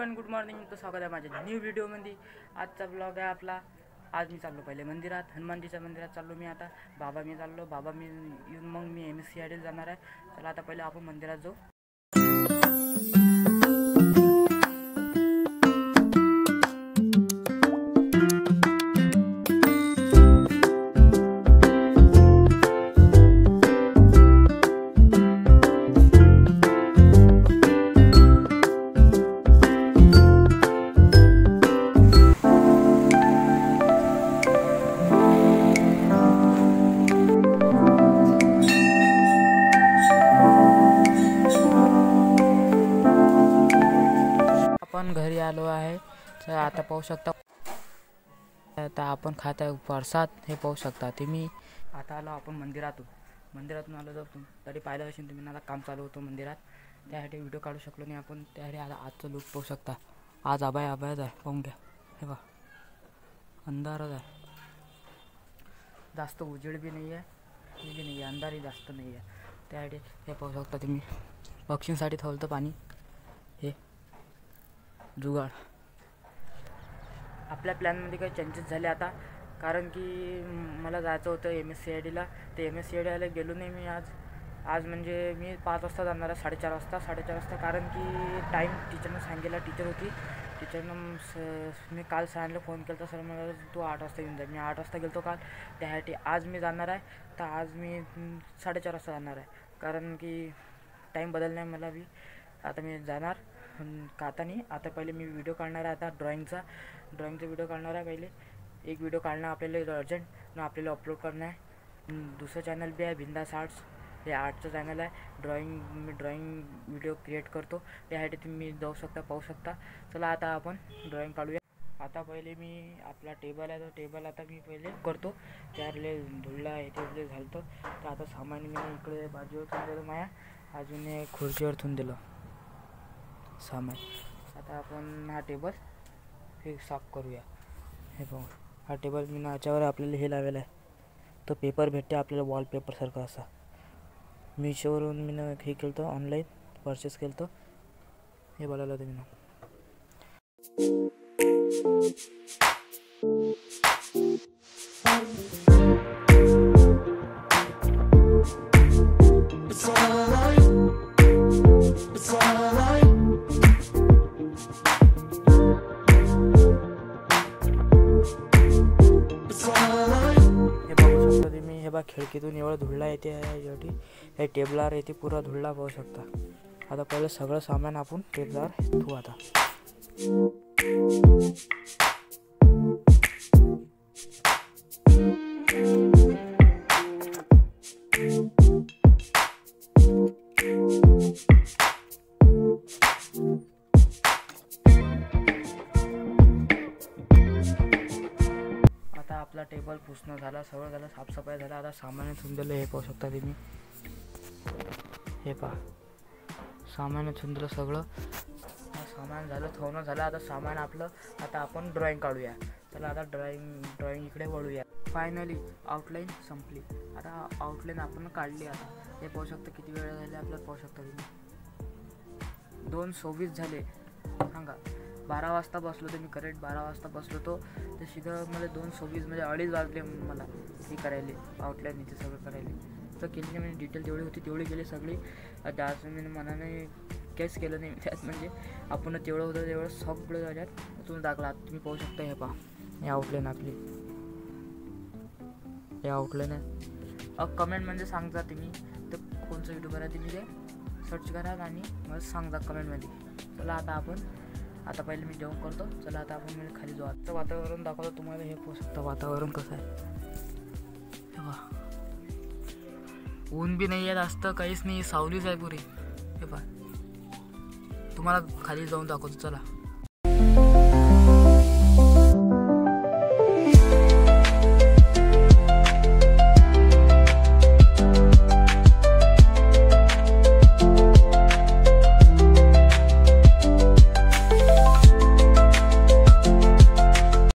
Everyone, good morning. तो स्वागत आहे माझ्या न्यू व्हिडिओमध्ये. आजचा ब्लॉग आहे आपला. आज मी चाललो पहिले मंदिरात, हनुमानजीच्या मंदिरात चाललो मी आता. मी चाललो, मी येऊन मग मी MSCIDला जाणार आहे. चला आता पहिले आपण मंदिरात जाऊ. आपण घरी आलो आहे. तर आता पाहू शकता, आता आपण खात आहे प्रसाद. हे पाहू शकता तुम्ही. आता आलो आपण मंदिरातून आलो. जर तरी पाहिलं असेल तुम्ही, मला काम चालू होतं मंदिरात, त्यासाठी व्हिडिओ काढू शकलो नाही आपण. त्यासाठी आता आजचं लुक पाहू शकता. आज आबायच आहे, पाहून घ्या. हे बघा, अंधारच आहे, जास्त उजेड बी नाही आहे, हे बी नाही आहे, अंधारही जास्त नाही आहे. त्यासाठी हे पाहू शकता तुम्ही. पक्षींसाठी ठेवलं पाणी. हे जुगाड. आपल्या प्लॅनमध्ये काही चेंजेस झाले आता, कारण की मला जायचं होतं MSCIDला. ते MSCIDला गेलो नाही मी आज म्हणजे मी 5 वाजता जाणार आहे, 4:30 वाजता. कारण की टाईम टीचरनं सांगितला. टीचर होती, टीचरनं मी काल सरांना फोन केला. सर मला तू 8 वाजता येऊन जा. मी 8 वाजता गेलो काल. त्यासाठी आज मी जाणार आहे. तर आज मी 4:30 वाजता जाणार आहे, कारण की टाईम बदलला मला बी. आता मी जाणार आता नाही. आता पहिले मी व्हिडिओ काढणार आहे. आता ड्रॉइंगचा व्हिडिओ काढणार आहे. पहिले एक व्हिडिओ काढणं आपल्याला अर्जंट ना, आपल्याला अपलोड करणं आहे. दुसरं चॅनल बी आहे, बिंदास आर्ट्स. हे आर्टचं चॅनल आहे. मी ड्रॉइंग व्हिडिओ क्रिएट करतो. त्यासाठी तुम्ही जाऊ शकता, पाहू शकता. चला आता आपण ड्रॉइंग काढूया. आता पहिले मी आपला टेबल आहे, तो टेबल आता मी पहिले करतो. त्यारले धुळला आहे, ते घालतो. तर आता सामान मी इकडे बाजूवर ठेवून दिलं माया. अजून एक खुर्चीवर ठेवून दिलं सामान. आता आपण हा टेबल हे साफ करूया. हे बघा, हा टेबल मी याच्यावर आपल्याला हे लावलेला आहे. तो पेपर भेटते आपल्याला, वॉलपेपरसारखा असा. मीशोवरून मी हे केलं होतं, ऑनलाईन परचेस केलं होतं. हे बोलायला होतं मी. खिडकीतून एवढा धुळा येते एवढी. हे टेबलावर येते पुरा धुळा, पाहू शकता. आता पहिले सगळं सामान आपण टेबलावर ठेवू. आता आपला टेबल पुसणं झाला, सगळं झालं, साफसफाई झालं. आता सामान ठेवून दिलं. हे पाहू शकता तुम्ही. हे पहा, सामान ठेवून दिलं सगळं. सामान झालं, ठेवणं झालं. आता सामान आपलं. आता आपण ड्रॉइंग काढूया. चला आता ड्रॉइंग इकडे वळूया. फायनली आउटलाईन संपली. आता आउटलाईन आपण काढली. आता हे पाहू शकता किती वेळ झाले आपल्याला, पाहू शकता तुम्ही. 2:26 झाले. सांगा, 12 वाजता बसलो तर मी, करेक्ट 12 वाजता बसलो तो. तर सीधं मला 2:26 म्हणजे 2:30 वाजले मला हे करायले, आउटलाईन इथे सगळं करायले. तर केली नाही, डिटेल तेवढी होती तेवढी केली सगळी. जास्त मी मनाने काहीच केलं नाही त्यात. म्हणजे आपण तेवढं होतं तेवढं सगळं त्याच्यात तुम्ही दाखला. तुम्ही पाहू शकता. हे पहा, हे आउटलाईन आपली, हे आउटलाईन आहे. कमेंटमध्ये सांगता तुम्ही तर कोणचं युट्यूबर आहे तुम्ही, ते सर्च करा आणि मला सांगता कमेंटमध्ये. चला आता पहिले मी जेवण करतो. चला आता आपण म्हणजे खाली जाऊ. आजचं वातावरण दाखवतो तुम्हाला. हे पाहू शकता वातावरण कसं आहे. हे पहा, ऊन बी नाही आहे जास्त, काहीच नाही, सावलीच आहे पुरी. हे पहा, तुम्हाला खाली जाऊन दाखवतो. चला.